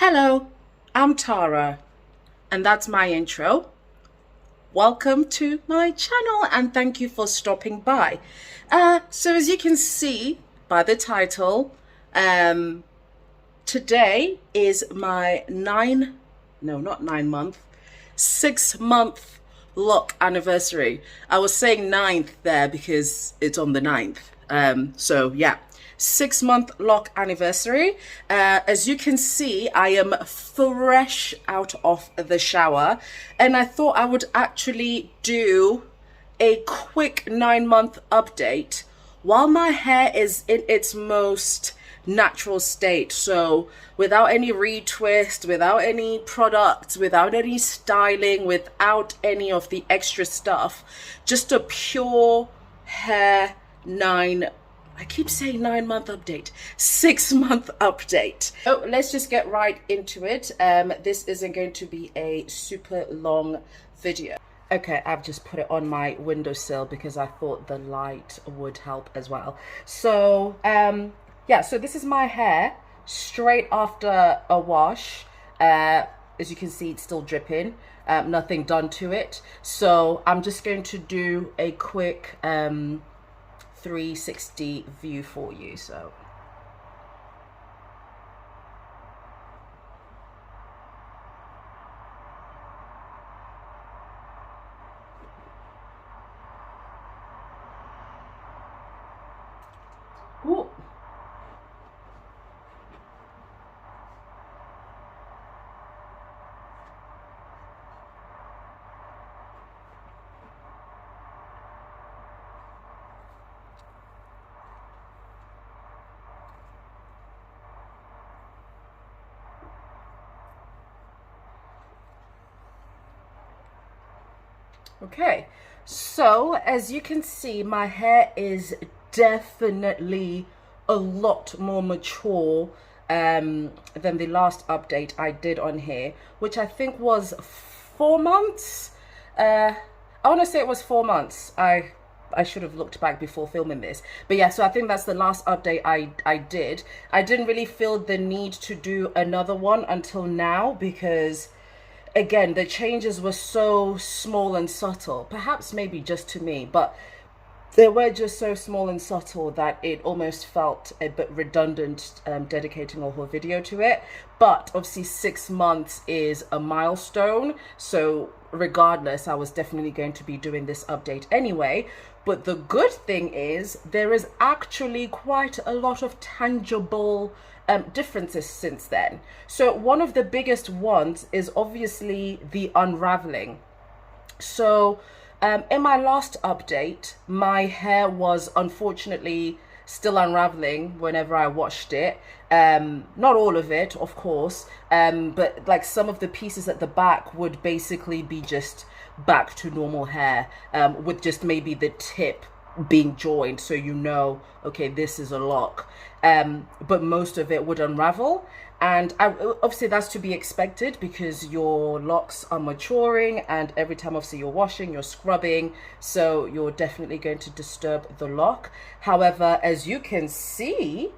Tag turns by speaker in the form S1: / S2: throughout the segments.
S1: Hello, I'm Tara, and that's my intro. Welcome to my channel, and thank you for stopping by. So as you can see by the title, today is my 6-month lock anniversary. I was saying ninth there because it's on the 9th. So yeah, 6-month lock anniversary. As you can see, I am fresh out of the shower, and I thought I would actually do a quick 9-month update while my hair is in its most natural state. So without any retwist, without any products, without any styling, without any of the extra stuff, just a pure hair I keep saying 9-month update, 6-month update. So let's just get right into it. This isn't going to be a super long video. Okay, I've just put it on my windowsill because I thought the light would help as well. So yeah, so this is my hair straight after a wash. As you can see, it's still dripping, nothing done to it. So I'm just going to do a quick 360 view for you. So ooh. Okay, so as you can see, my hair is definitely a lot more mature than the last update I did on here, which I think was 4 months. I want to say it was 4 months. I should have looked back before filming this, but yeah, so I think that's the last update I did. I didn't really feel the need to do another one until now because, again, the changes were so small and subtle, perhaps maybe just to me, but they were just so small and subtle that it almost felt a bit redundant dedicating a whole video to it. But obviously 6 months is a milestone, so regardless, I was definitely going to be doing this update anyway. But the good thing is there is actually quite a lot of tangible differences since then. So one of the biggest ones is obviously the unraveling. So in my last update, my hair was unfortunately still unraveling whenever I washed it. Not all of it, of course, but like some of the pieces at the back would basically be just back to normal hair, with just maybe the tip being joined, so you know, okay, this is a lock. But most of it would unravel, and obviously that's to be expected because your locks are maturing, and every time obviously you're washing, you're scrubbing, so you're definitely going to disturb the lock. However, as you can see,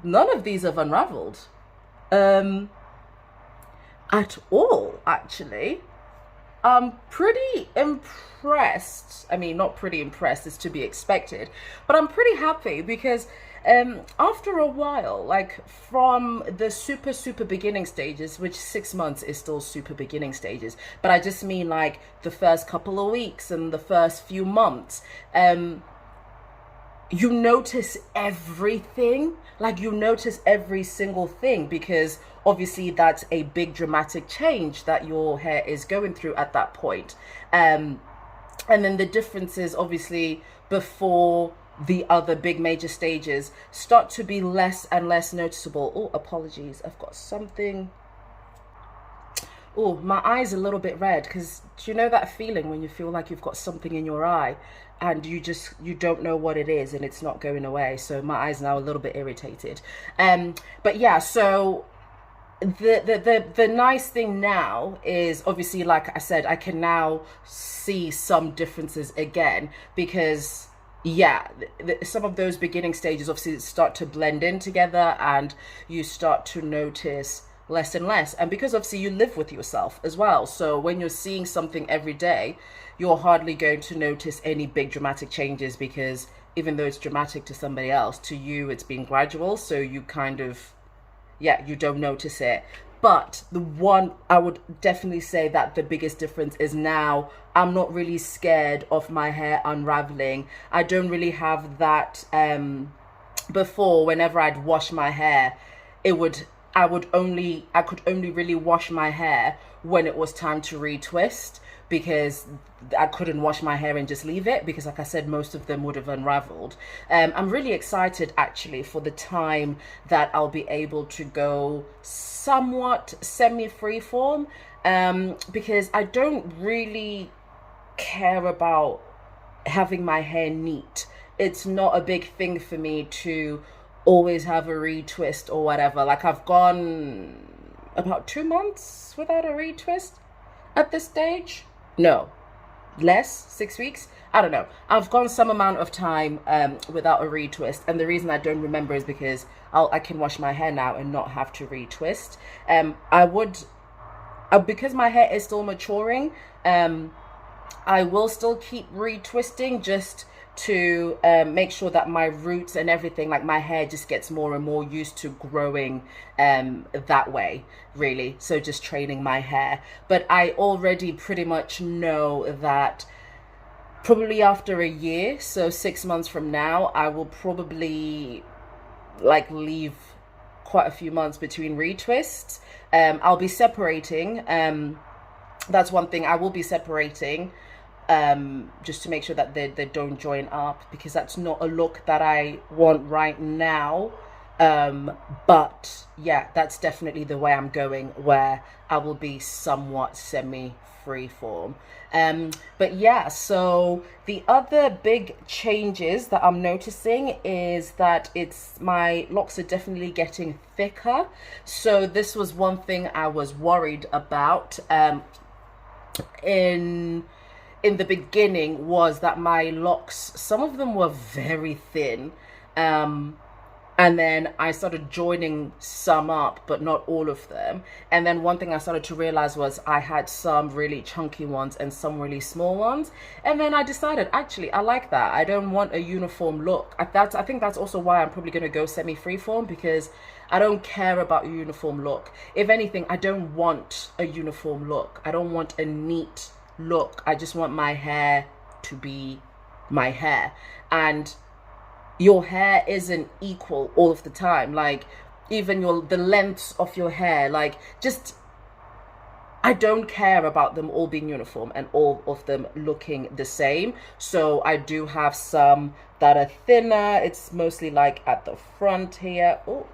S1: none of these have unraveled at all, actually. I'm pretty impressed. I mean, not pretty impressed, it's to be expected, but I'm pretty happy because after a while, like from the super beginning stages, which 6 months is still super beginning stages, but I just mean like the first couple of weeks and the first few months, you notice everything, like you notice every single thing, because obviously that's a big dramatic change that your hair is going through at that point. And then the differences obviously before the other big major stages start to be less and less noticeable. Oh, apologies, I've got something. Oh, my eye's a little bit red because do you know that feeling when you feel like you've got something in your eye and you don't know what it is and it's not going away? So my eye's now a little bit irritated. But yeah, so the nice thing now is obviously, like I said, I can now see some differences again because yeah, some of those beginning stages obviously start to blend in together, and you start to notice less and less. And because obviously you live with yourself as well, so when you're seeing something every day, you're hardly going to notice any big dramatic changes, because even though it's dramatic to somebody else, to you it's been gradual, so you kind of, yeah, you don't notice it. But the one I would definitely say that the biggest difference is now I'm not really scared of my hair unraveling. I don't really have that. Before, whenever I'd wash my hair, it would I could only really wash my hair when it was time to retwist, because I couldn't wash my hair and just leave it, because like I said, most of them would have unraveled. I'm really excited actually for the time that I'll be able to go somewhat semi freeform, because I don't really care about having my hair neat. It's not a big thing for me to always have a retwist or whatever. Like, I've gone about 2 months without a retwist at this stage. No, less, 6 weeks. I don't know. I've gone some amount of time without a retwist, and the reason I don't remember is because I can wash my hair now and not have to retwist. I would, because my hair is still maturing. I will still keep retwisting, just to make sure that my roots and everything, like my hair, just gets more and more used to growing that way, really. So just training my hair. But I already pretty much know that probably after a year, so 6 months from now, I will probably like leave quite a few months between retwists. I'll be separating. That's one thing, I will be separating, just to make sure that they don't join up, because that's not a look that I want right now. But yeah, that's definitely the way I'm going, where I will be somewhat semi freeform. But yeah, so the other big changes that I'm noticing is that my locks are definitely getting thicker. So this was one thing I was worried about in the beginning, was that my locks, some of them were very thin, and then I started joining some up, but not all of them. And then one thing I started to realize was I had some really chunky ones and some really small ones. And then I decided, actually, I like that. I don't want a uniform look. I think that's also why I'm probably going to go semi freeform, because I don't care about a uniform look. If anything, I don't want a uniform look. I don't want a neat look. I just want my hair to be my hair. And your hair isn't equal all of the time. Like, even the lengths of your hair, like, just, I don't care about them all being uniform and all of them looking the same. So I do have some that are thinner. It's mostly like at the front here. Oh,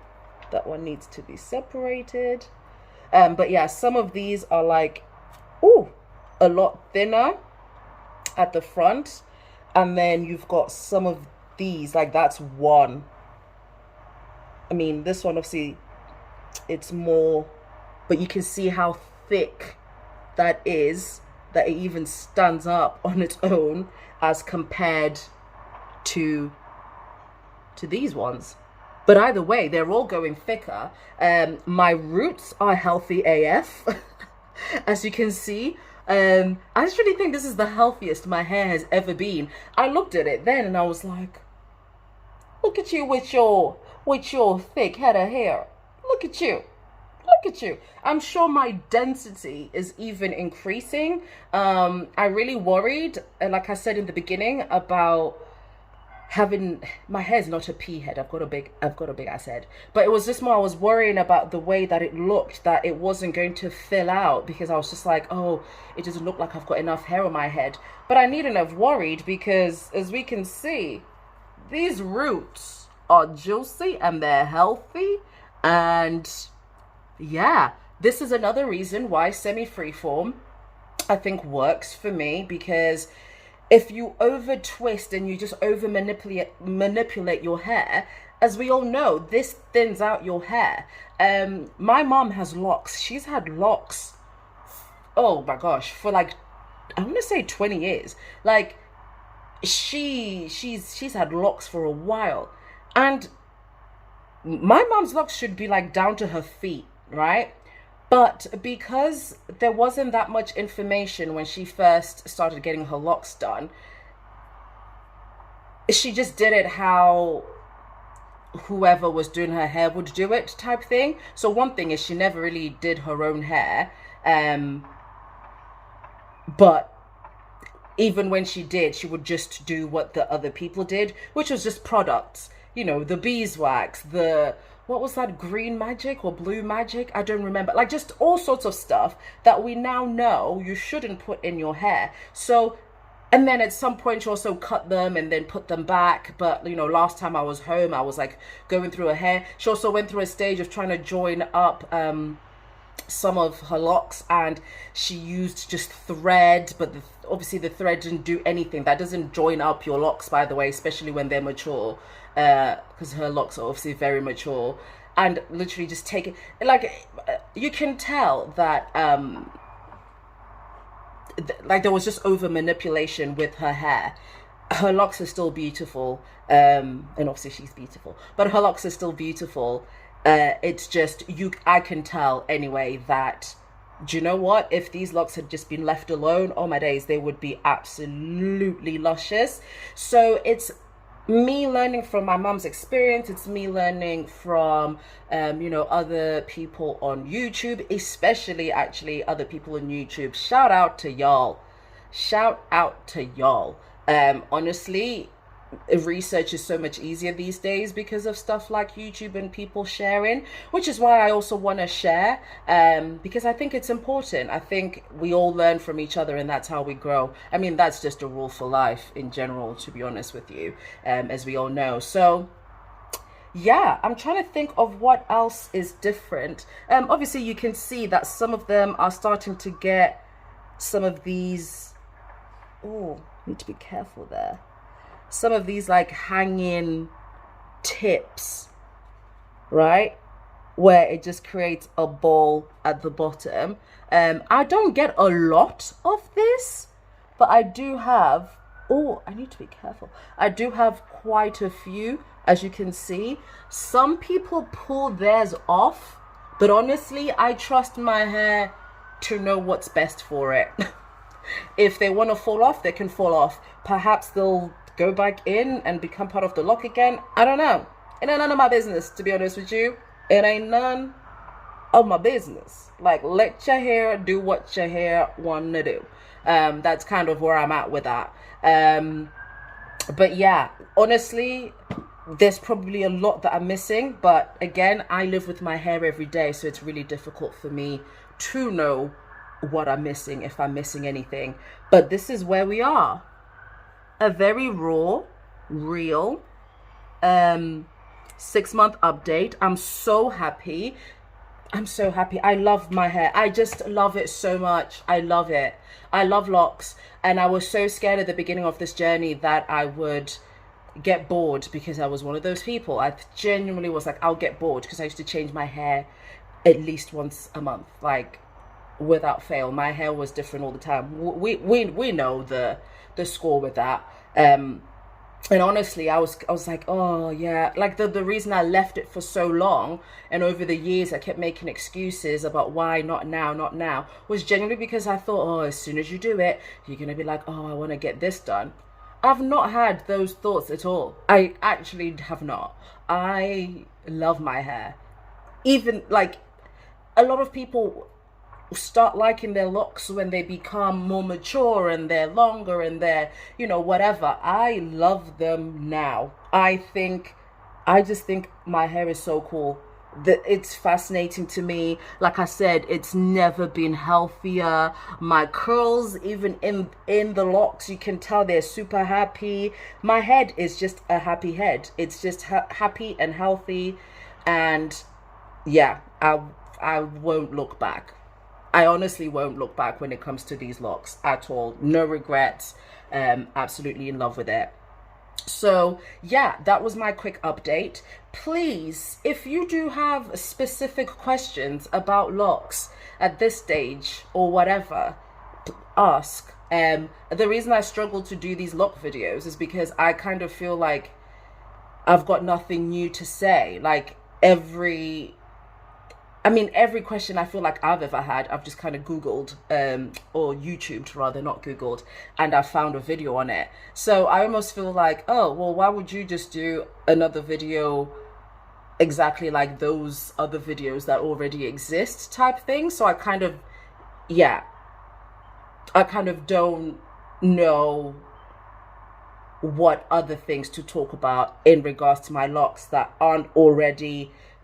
S1: that one needs to be separated. But yeah, some of these are like, oh, a lot thinner at the front. And then you've got some of these, like, that's one. I mean, this one, obviously, it's more, but you can see how thick that is, that it even stands up on its own as compared to these ones. But either way, they're all going thicker. My roots are healthy AF, as you can see. I just really think this is the healthiest my hair has ever been. I looked at it then and I was like, look at you with your thick head of hair. Look at you. Look at you. I'm sure my density is even increasing. I really worried, like I said in the beginning, about having, my hair's not a pea head. I've got a big ass head. But it was just more, I was worrying about the way that it looked, that it wasn't going to fill out, because I was just like, oh, it doesn't look like I've got enough hair on my head. But I needn't have worried, because as we can see, these roots are juicy and they're healthy. And yeah, this is another reason why semi freeform, I think, works for me, because if you over twist and you just over manipulate your hair, as we all know, this thins out your hair. My mom has locks. She's had locks, oh my gosh, for like, I want to say 20 years. Like, she's had locks for a while, and my mom's locks should be like down to her feet, right? But because there wasn't that much information when she first started getting her locks done, she just did it how whoever was doing her hair would do it, type thing. So one thing is she never really did her own hair, but even when she did, she would just do what the other people did, which was just products, the beeswax, the what was that, green magic or blue magic, I don't remember, like just all sorts of stuff that we now know you shouldn't put in your hair. So, and then at some point she also cut them and then put them back. But last time I was home, I was like going through her hair. She also went through a stage of trying to join up some of her locks, and she used just thread, but obviously the thread didn't do anything. That doesn't join up your locks, by the way, especially when they're mature, because her locks are obviously very mature. And literally just take it, like you can tell that like there was just over manipulation with her hair. Her locks are still beautiful, and obviously she's beautiful, but her locks are still beautiful. It's just I can tell anyway that, do you know what, if these locks had just been left alone, oh my days, they would be absolutely luscious. So it's me learning from my mom's experience. It's me learning from other people on YouTube, especially actually other people on YouTube. Shout out to y'all. Honestly, research is so much easier these days because of stuff like YouTube and people sharing, which is why I also want to share, because I think it's important. I think we all learn from each other, and that's how we grow. I mean, that's just a rule for life in general, to be honest with you, as we all know. So yeah, I'm trying to think of what else is different. Obviously you can see that some of them are starting to get some of these, oh, need to be careful there, some of these like hanging tips, right, where it just creates a ball at the bottom. I don't get a lot of this, but I do have, oh, I need to be careful, I do have quite a few, as you can see. Some people pull theirs off, but honestly I trust my hair to know what's best for it. If they want to fall off, they can fall off. Perhaps they'll go back in and become part of the lock again. I don't know. It ain't none of my business, to be honest with you. It ain't none of my business. Like, let your hair do what your hair want to do. That's kind of where I'm at with that. But yeah, honestly, there's probably a lot that I'm missing. But again, I live with my hair every day, so it's really difficult for me to know what I'm missing, if I'm missing anything. But this is where we are. A very raw, real 6-month update. I'm so happy. I love my hair. I just love it so much. I love it. I love locks. And I was so scared at the beginning of this journey that I would get bored, because I was one of those people. I genuinely was like, I'll get bored, because I used to change my hair at least once a month, like without fail. My hair was different all the time. We know the score with that. And honestly, I was like, oh yeah, like the reason I left it for so long, and over the years I kept making excuses about why not now, was genuinely because I thought, oh, as soon as you do it, you're gonna be like, oh, I want to get this done. I've not had those thoughts at all. I actually have not. I love my hair. Even like a lot of people start liking their locks when they become more mature and they're longer and they're, whatever. I love them now. I just think my hair is so cool. That it's fascinating to me. Like I said, it's never been healthier. My curls, even in the locks, you can tell they're super happy. My head is just a happy head. It's just happy and healthy. And yeah, I won't look back. I honestly won't look back when it comes to these locks at all. No regrets. Absolutely in love with it. So yeah, that was my quick update. Please, if you do have specific questions about locks at this stage or whatever, ask. The reason I struggle to do these lock videos is because I kind of feel like I've got nothing new to say. Like every question I feel like I've ever had, I've just kind of Googled, or YouTubed rather, not Googled, and I found a video on it. So I almost feel like, oh, well, why would you just do another video exactly like those other videos that already exist type thing? So I kind of don't know what other things to talk about in regards to my locks that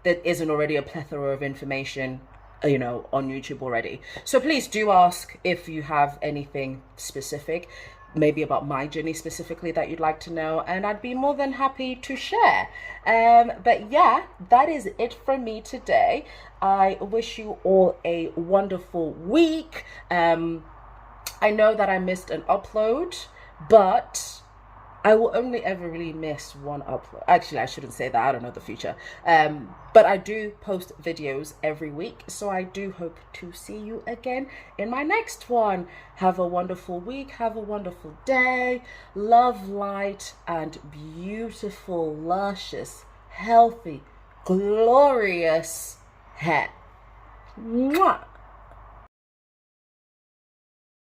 S1: isn't already a plethora of information, on YouTube already. So please do ask if you have anything specific, maybe about my journey specifically, that you'd like to know, and I'd be more than happy to share. But yeah, that is it from me today. I wish you all a wonderful week. I know that I missed an upload, but I will only ever really miss one upload. Actually, I shouldn't say that. I don't know the future. But I do post videos every week, so I do hope to see you again in my next one. Have a wonderful week. Have a wonderful day. Love, light, and beautiful, luscious, healthy, glorious hair. Mwah!